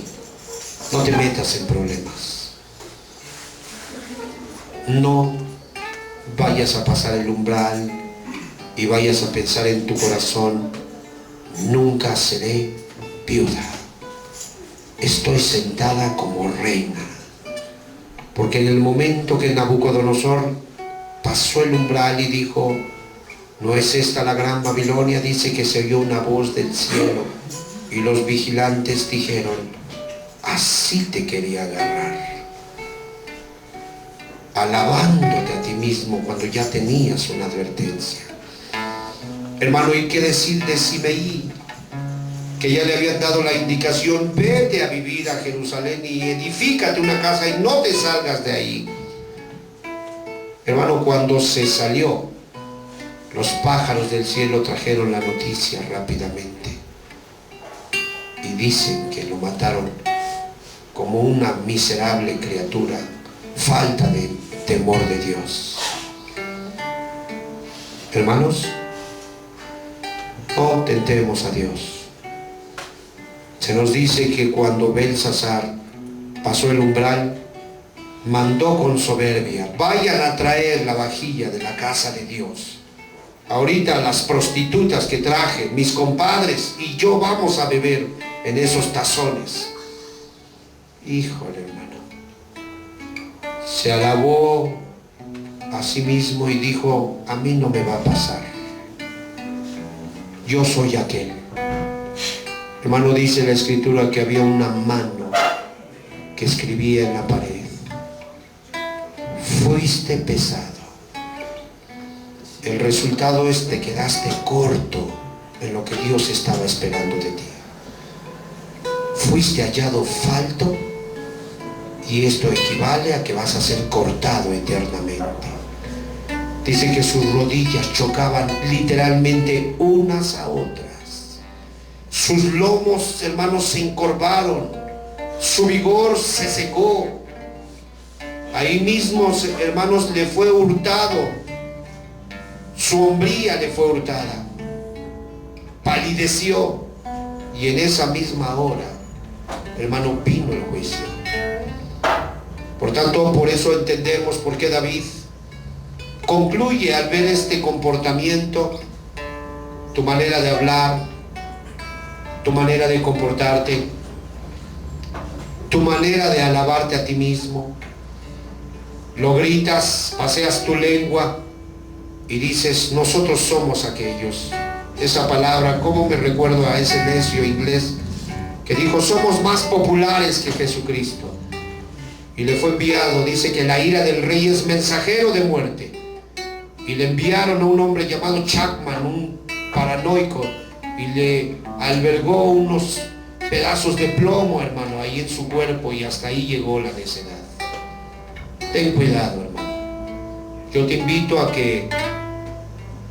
No te metas en problemas. No vayas a pasar el umbral y vayas a pensar en tu corazón: nunca seré viuda, estoy sentada como reina. Porque en el momento que Nabucodonosor pasó el umbral y dijo: ¿no es esta la gran Babilonia?, dice que se oyó una voz del cielo y los vigilantes dijeron: así te quería agarrar, alabándote a ti mismo cuando ya tenías una advertencia. Hermano, ¿y qué decir de Simeí? Que ya le habían dado la indicación: vete a vivir a Jerusalén y edifícate una casa y no te salgas de ahí. Hermano, cuando se salió, los pájaros del cielo trajeron la noticia rápidamente y dicen que lo mataron como una miserable criatura. Falta de temor de Dios. Hermanos, no tentemos a Dios. Se nos dice que cuando Belsasar pasó el umbral, mandó con soberbia: vayan a traer la vajilla de la casa de Dios. Ahorita las prostitutas que traje, mis compadres y yo vamos a beber en esos tazones. Híjole, hermano. Se alabó a sí mismo y dijo: a mí no me va a pasar. Yo soy aquel. Hermano, dice la escritura que había una mano que escribía en la pared: fuiste pesado. El resultado es que te quedaste corto en lo que Dios estaba esperando de ti. Fuiste hallado falto, y esto equivale a que vas a ser cortado eternamente. Dice que sus rodillas chocaban literalmente unas a otras. Sus lomos, hermanos, se encorvaron. Su vigor se secó. Ahí mismo, hermanos, le fue hurtado. Su hombría le fue hurtada. Palideció. Y en esa misma hora, hermano, vino el juicio. Por tanto, por eso entendemos por qué David concluye al ver este comportamiento, tu manera de hablar, tu manera de comportarte, tu manera de alabarte a ti mismo. Lo gritas, paseas tu lengua y dices: nosotros somos aquellos. Esa palabra, ¿cómo me recuerdo a ese necio inglés que dijo: somos más populares que Jesucristo? Y le fue enviado, dice que la ira del rey es mensajero de muerte. Y le enviaron a un hombre llamado Chapman, un paranoico, y le albergó unos pedazos de plomo, hermano, ahí en su cuerpo, y hasta ahí llegó la necedad. Ten cuidado, hermano. Yo te invito a que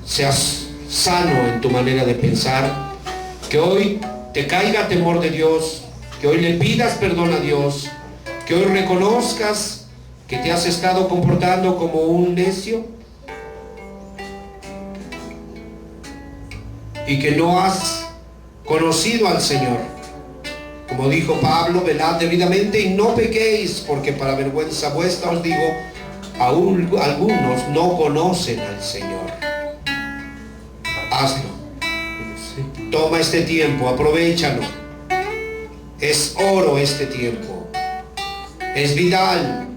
seas sano en tu manera de pensar, que hoy te caiga temor de Dios, que hoy le pidas perdón a Dios, que hoy reconozcas que te has estado comportando como un necio y que no has conocido al Señor. Como dijo Pablo: velad debidamente y no pequéis, porque para vergüenza vuestra os digo, aún algunos no conocen al Señor. Hazlo. Toma este tiempo, aprovéchalo. Es oro este tiempo. Es vital.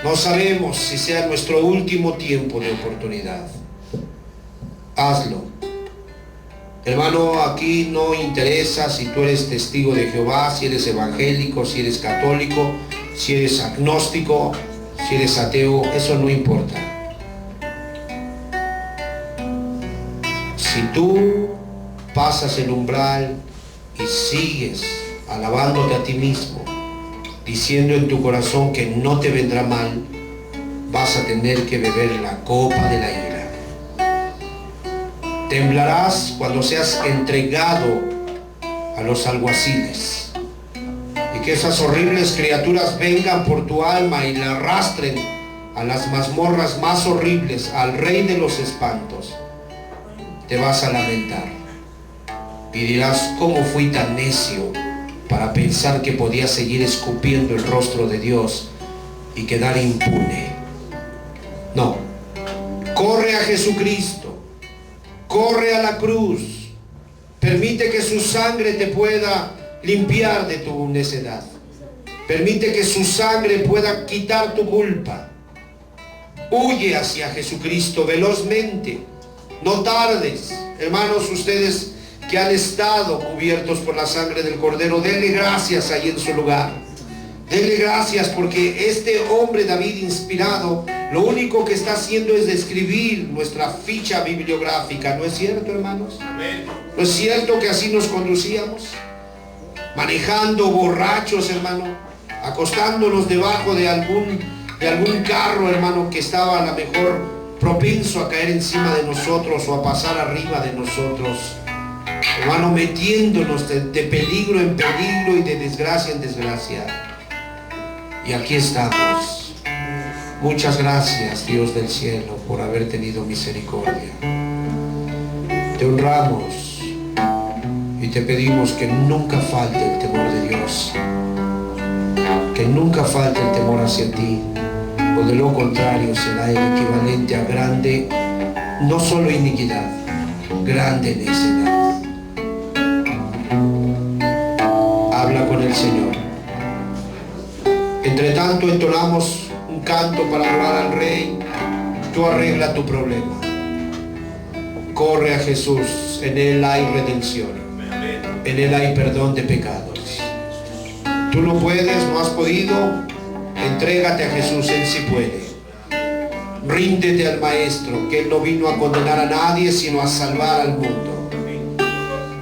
No sabemos si sea nuestro último tiempo de oportunidad. Hazlo. Hermano, aquí no interesa si tú eres testigo de Jehová, si eres evangélico, si eres católico, si eres agnóstico, si eres ateo. Eso no importa. Si tú pasas el umbral y sigues alabándote a ti mismo, diciendo en tu corazón que no te vendrá mal, vas a tener que beber la copa de la ira. Temblarás cuando seas entregado a los alguaciles, y que esas horribles criaturas vengan por tu alma y la arrastren a las mazmorras más horribles, al rey de los espantos. Te vas a lamentar y dirás: ¿cómo fui tan necio para pensar que podía seguir escupiendo el rostro de Dios y quedar impune? No. Corre a Jesucristo, corre a la cruz, permite que su sangre te pueda limpiar de tu necedad, permite que su sangre pueda quitar tu culpa. Huye hacia Jesucristo velozmente, no tardes. Hermanos, ustedes que han estado cubiertos por la sangre del Cordero, denle gracias ahí en su lugar. Denle gracias, porque este hombre David inspirado, lo único que está haciendo es describir nuestra ficha bibliográfica. ¿No es cierto, hermanos? Amén. ¿No es cierto que así nos conducíamos? Manejando borrachos, hermano, acostándonos debajo de algún carro, hermano, que estaba a lo mejor propenso a caer encima de nosotros o a pasar arriba de nosotros. Hermano, metiéndonos de peligro en peligro y de desgracia en desgracia. Y aquí estamos. Muchas gracias, Dios del cielo, por haber tenido misericordia. Te honramos y te pedimos que nunca falte el temor de Dios, que nunca falte el temor hacia ti, o de lo contrario será el equivalente a grande, no solo iniquidad, grande necedad. Habla con el Señor. Entre tanto entonamos un canto para adorar al Rey. Tú arregla tu problema. Corre a Jesús, en Él hay redención, en Él hay perdón de pecados. Tú no puedes, no has podido, entrégate a Jesús, Él sí puede. Ríndete al Maestro, que Él no vino a condenar a nadie, sino a salvar al mundo.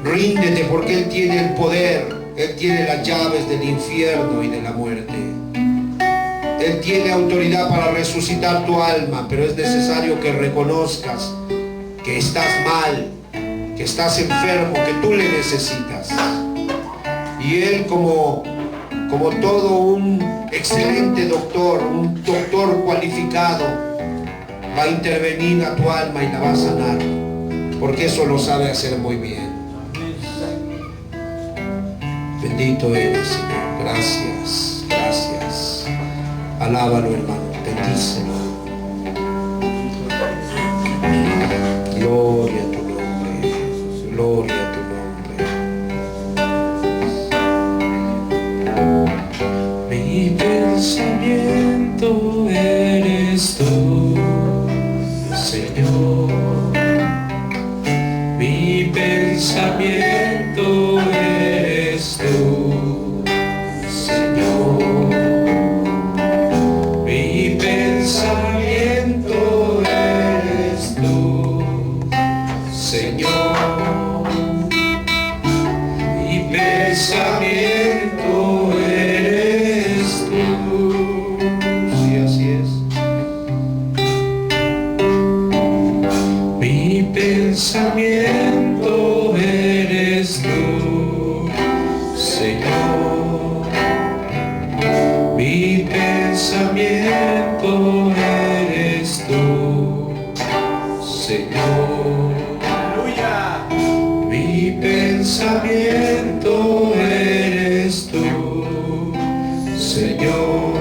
Ríndete porque Él tiene el poder, Él tiene las llaves del infierno y de la muerte. Él tiene autoridad para resucitar tu alma, pero es necesario que reconozcas que estás mal, que estás enfermo, que tú le necesitas. Y Él como todo un excelente doctor, un doctor cualificado, va a intervenir a tu alma y la va a sanar, porque eso lo sabe hacer muy bien. Bendito eres, Señor. Gracias, gracias. Alábalo, hermano, bendícelo. Gloria a tu nombre, gloria a tu nombre. Mi pensamiento eres tú, Señor. Mi pensamiento eres tú, Señor. Mi pensamiento eres tú, Señor. Mi pensamiento eres tú. Sí, así es. Mi pensamiento eres tú, Señor. Mi pensamiento eres tú, Señor. Aleluya. Mi pensamiento eres tú, Señor.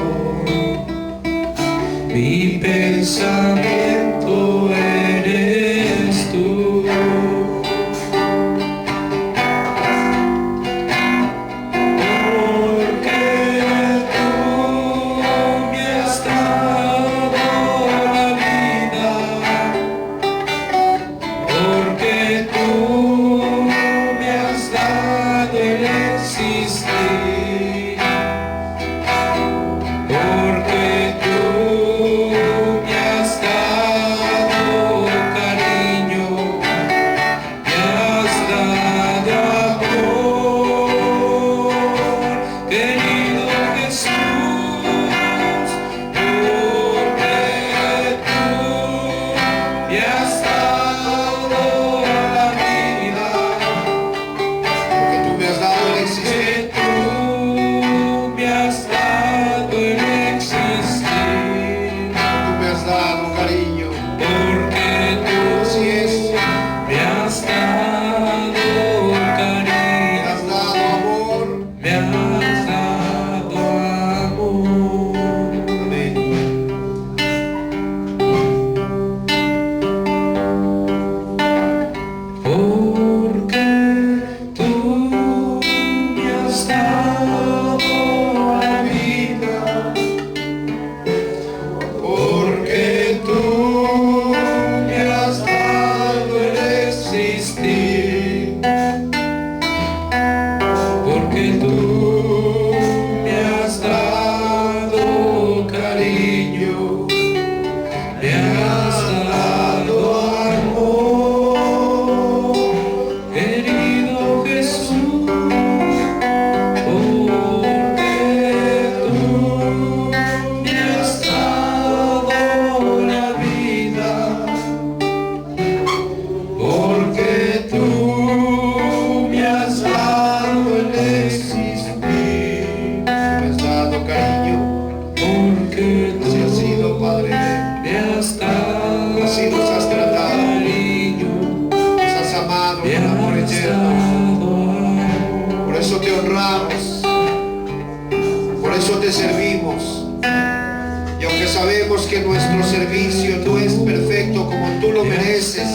Mi pensamiento eres tú. Porque tú me has dado la vida. Porque tú me has dado el existir. Porque tú me has dado cariño, me has dado amor, querido Jesús. Porque tú me has dado la vida. Porque tú me has dado el existir. Que tú me has dado el existir, Tú me has dado cariño. porque tú Así es. me has dado Me cariño, has dado amor. me has dado amor. Amén. Porque tú me has dado la vida. Porque tú me has dado el existir. Porque tú me has dado cariño, me has dado amor, querido Jesús. Porque tú me has dado la vida. Porque tú me has dado el existir. Me has dado cariño. Porque Así ha sido, Padre. me has dado Así nos has tratado. cariño, Nos has amado me con amor has eterno. dado amor. Por eso te honramos. Por eso te servimos. Y aunque sabemos que nuestro servicio no es perfecto como tú lo mereces,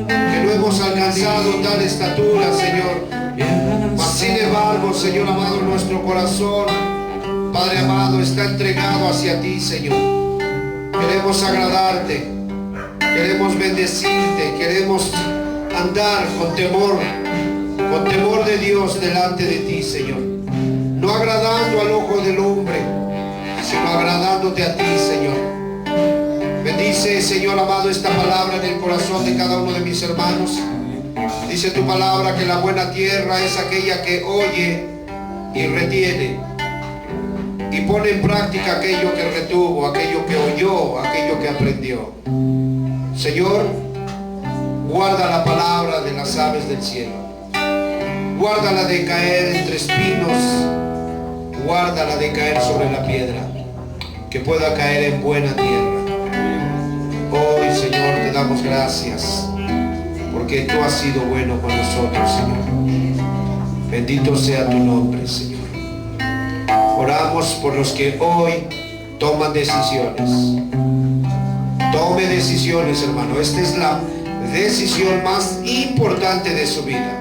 que no hemos alcanzado tal estatura, Señor, mas sin embargo, Señor amado, nuestro corazón, Padre amado, está entregado hacia ti, Señor. Queremos agradarte, queremos bendecirte, queremos andar con temor de Dios delante de ti, Señor. No agradando al ojo del hombre, sino agradándote a ti, Señor. Bendice, Señor amado, esta palabra en el corazón de cada uno de mis hermanos. Dice tu palabra que la buena tierra es aquella que oye y retiene y pone en práctica aquello que retuvo, aquello que oyó, aquello que aprendió. Señor, guarda la palabra de las aves del cielo. Guárdala de caer entre espinos. Guárdala de caer sobre la piedra, que pueda caer en buena tierra. Hoy, Señor, te damos gracias, porque tú has sido bueno con nosotros, Señor. Bendito sea tu nombre, Señor. Oramos por los que hoy toman decisiones. Tome decisiones, hermano. Esta es la decisión más importante de su vida.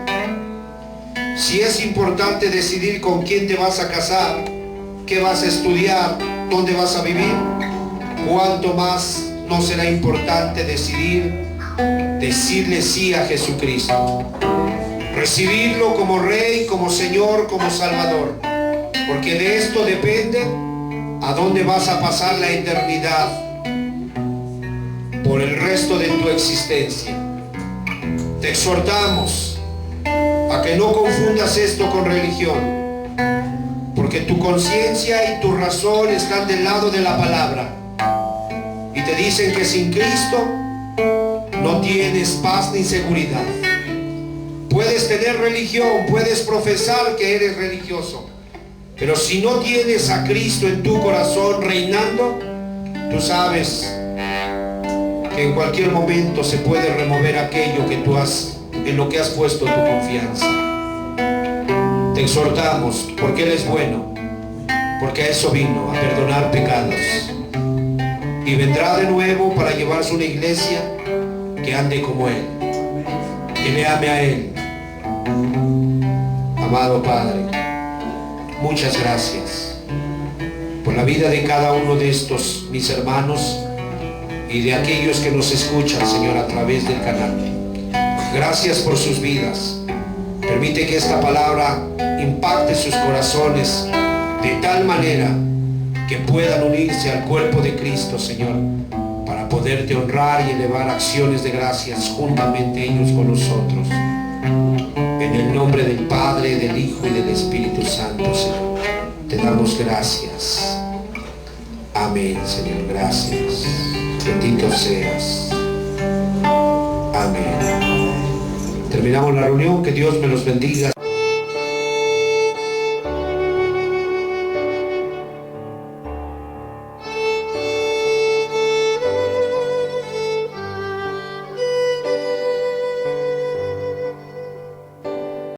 Si es importante decidir con quién te vas a casar, qué vas a estudiar, dónde vas a vivir, cuánto más no será importante decirle sí a Jesucristo. Recibirlo como Rey, como Señor, como Salvador. Porque de esto depende a dónde vas a pasar la eternidad por el resto de tu existencia. Te exhortamos a que no confundas esto con religión, porque tu conciencia y tu razón están del lado de la palabra y te dicen que sin Cristo no tienes paz ni seguridad. Puedes tener religión, puedes profesar que eres religioso, pero si no tienes a Cristo en tu corazón reinando, tú sabes que en cualquier momento se puede remover aquello que tú has, en lo que has puesto tu confianza. Te exhortamos, porque Él es bueno, porque a eso vino, a perdonar pecados, y vendrá de nuevo para llevarse una iglesia que ande como Él, que le ame a Él. Amado Padre, muchas gracias por la vida de cada uno de estos mis hermanos y de aquellos que nos escuchan, Señor, a través del canal. Gracias por sus vidas. Permite que esta palabra impacte sus corazones de tal manera que puedan unirse al cuerpo de Cristo, Señor, para poderte honrar y elevar acciones de gracias juntamente ellos con nosotros. En el nombre del Padre, del Hijo y del Espíritu Santo, Señor, te damos gracias. Amén, Señor, gracias. Bendito seas. Amén. Terminamos la reunión. Que Dios me los bendiga.